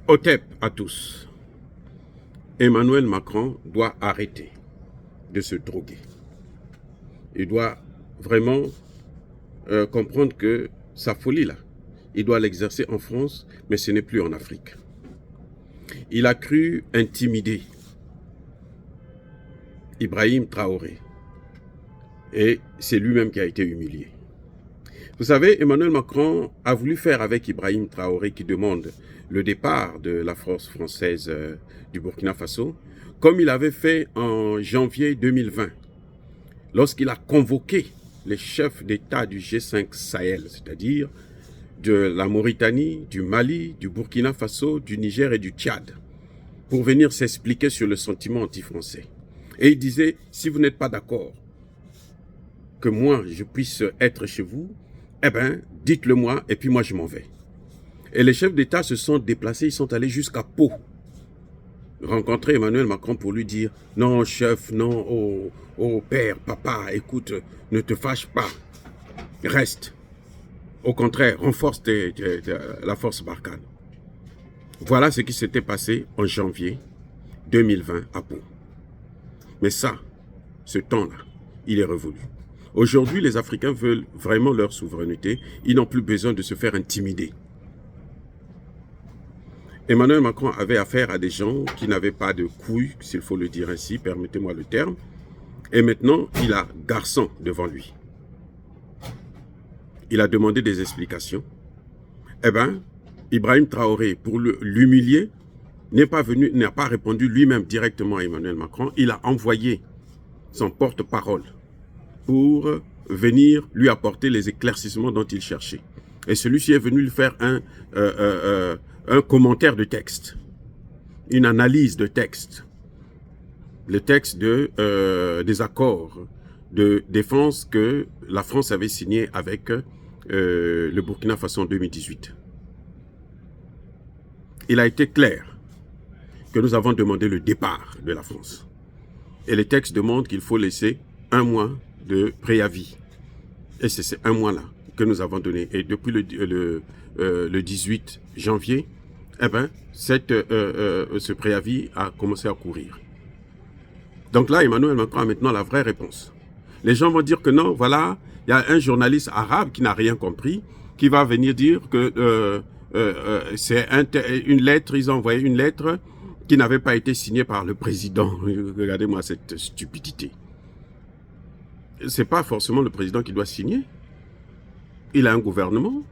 Otep à tous. Emmanuel Macron doit arrêter de se droguer. Il doit vraiment comprendre que sa folie là, il doit l'exercer en France, mais ce n'est plus en Afrique. Il a cru intimider Ibrahim Traoré. Et c'est lui-même qui a été humilié. Vous savez, Emmanuel Macron a voulu faire avec Ibrahim Traoré qui demande le départ de la force française du Burkina Faso, comme il avait fait en janvier 2020, lorsqu'il a convoqué les chefs d'État du G5 Sahel, c'est-à-dire de la Mauritanie, du Mali, du Burkina Faso, du Niger et du Tchad, pour venir s'expliquer sur le sentiment anti-français. Et il disait, si vous n'êtes pas d'accord que moi je puisse être chez vous, eh bien, dites-le moi et puis moi je m'en vais. Et les chefs d'État se sont déplacés, ils sont allés jusqu'à Pau, rencontrer Emmanuel Macron pour lui dire, non chef, non, oh père, papa, écoute, ne te fâche pas, reste. Au contraire, renforce la force Barkhane. Voilà ce qui s'était passé en janvier 2020 à Pau. Mais ça, ce temps-là, il est révolu. Aujourd'hui, les Africains veulent vraiment leur souveraineté. Ils n'ont plus besoin de se faire intimider. Emmanuel Macron avait affaire à des gens qui n'avaient pas de couilles, s'il faut le dire ainsi, permettez-moi le terme. Et maintenant, il a garçon devant lui. Il a demandé des explications. Eh bien, Ibrahim Traoré, pour l'humilier, n'a pas répondu lui-même directement à Emmanuel Macron. Il a envoyé son porte-parole pour venir lui apporter les éclaircissements dont il cherchait. Et celui-ci est venu lui faire un commentaire de texte, une analyse de texte, le texte des accords de défense que la France avait signé avec le Burkina Faso en 2018. Il a été clair que nous avons demandé le départ de la France. Et les textes demandent qu'il faut laisser un mois de préavis. Et c'est ces un mois-là que nous avons donné. Et depuis le 18 janvier, eh ben, ce préavis a commencé à courir. Donc là, Emmanuel Macron a maintenant la vraie réponse. Les gens vont dire que non, voilà, il y a un journaliste arabe qui n'a rien compris, qui va venir dire que c'est une lettre, ils ont envoyé une lettre qui n'avait pas été signée par le président. Regardez-moi cette stupidité. C'est pas forcément le président qui doit signer. Il a un gouvernement.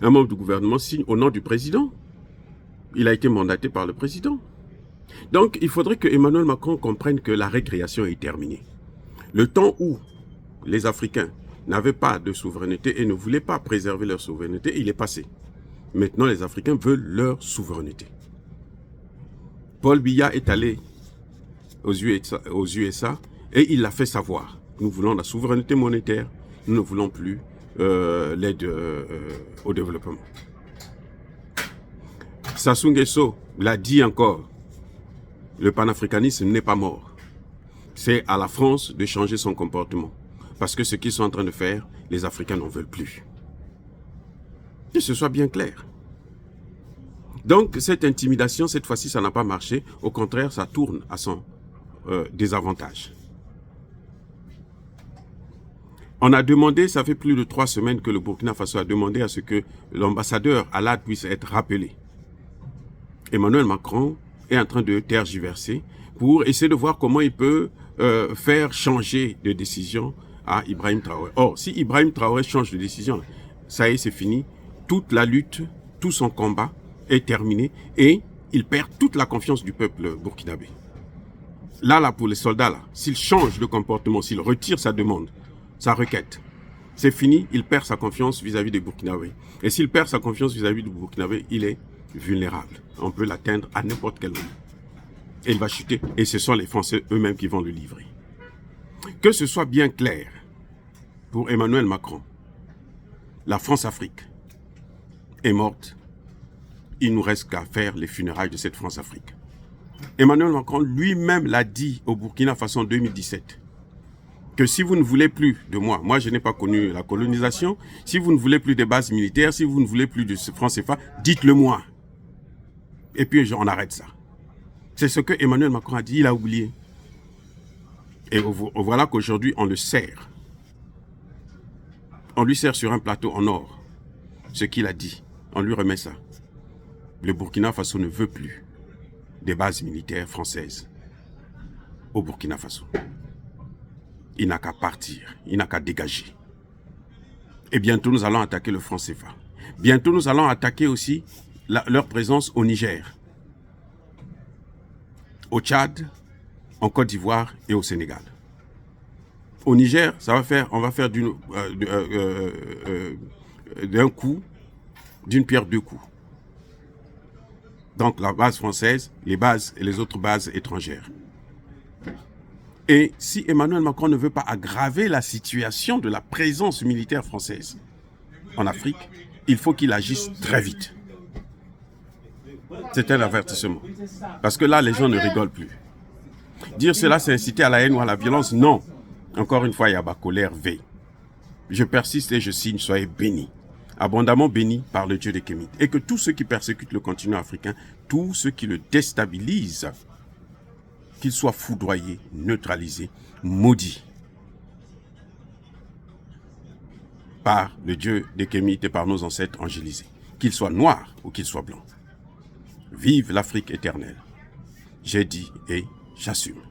Un membre du gouvernement signe au nom du président. Il a été mandaté par le président. Donc, il faudrait que Emmanuel Macron comprenne que la récréation est terminée. Le temps où les Africains n'avaient pas de souveraineté et ne voulaient pas préserver leur souveraineté, il est passé. Maintenant, les Africains veulent leur souveraineté. Paul Biya est allé aux USA et il l'a fait savoir. Nous voulons la souveraineté monétaire, nous ne voulons plus l'aide au développement. Sassou Nguesso l'a dit encore, le panafricanisme n'est pas mort. C'est à la France de changer son comportement. Parce que ce qu'ils sont en train de faire, les Africains n'en veulent plus. Que ce soit bien clair. Donc, cette intimidation, cette fois-ci, ça n'a pas marché. Au contraire, ça tourne à son désavantage. On a demandé, ça fait plus de 3 semaines que le Burkina Faso a demandé à ce que l'ambassadeur Alad puisse être rappelé. Emmanuel Macron est en train de tergiverser pour essayer de voir comment il peut faire changer de décision à Ibrahim Traoré. Or, si Ibrahim Traoré change de décision, ça y est, c'est fini. Toute la lutte, tout son combat est terminé et il perd toute la confiance du peuple burkinabé. Là, pour les soldats, s'il change de comportement, s'il retire sa demande, sa requête, c'est fini, il perd sa confiance vis-à-vis des Burkinabés. Et s'il perd sa confiance vis-à-vis du Burkinabé, il est vulnérable. On peut l'atteindre à n'importe quel moment. Et il va chuter. Et ce sont les Français eux-mêmes qui vont le livrer. Que ce soit bien clair pour Emmanuel Macron, la France-Afrique est morte. Il ne nous reste qu'à faire les funérailles de cette France-Afrique. Emmanuel Macron lui-même l'a dit au Burkina Faso en 2017. Que si vous ne voulez plus de moi je n'ai pas connu la colonisation, si vous ne voulez plus des bases militaires, si vous ne voulez plus de francs CFA, dites-le moi. Et puis on arrête ça. C'est ce que Emmanuel Macron a dit, il a oublié. Et voilà qu'aujourd'hui, on le sert. On lui sert sur un plateau en or. Ce qu'il a dit, on lui remet ça. Le Burkina Faso ne veut plus des bases militaires françaises au Burkina Faso. Il n'a qu'à partir, il n'a qu'à dégager. Et bientôt, nous allons attaquer le franc CFA. Bientôt, nous allons attaquer aussi leur présence au Niger, au Tchad, en Côte d'Ivoire et au Sénégal. Au Niger, on va faire d'un coup, d'une pierre deux coups. Donc la base française, les bases et les autres bases étrangères. Et si Emmanuel Macron ne veut pas aggraver la situation de la présence militaire française en Afrique, il faut qu'il agisse très vite. C'est un avertissement. Parce que là, les gens ne rigolent plus. Dire cela, c'est inciter à la haine ou à la violence, non. Encore une fois, Yaba colère veille. Je persiste et je signe, soyez bénis. Abondamment bénis par le Dieu des Kémites. Et que tous ceux qui persécutent le continent africain, tous ceux qui le déstabilisent, qu'ils soient foudroyés, neutralisés, maudits par le Dieu des Kémites et par nos ancêtres angélisés. Qu'ils soient noirs ou qu'ils soient blancs. Vive l'Afrique éternelle. J'ai dit et j'assume.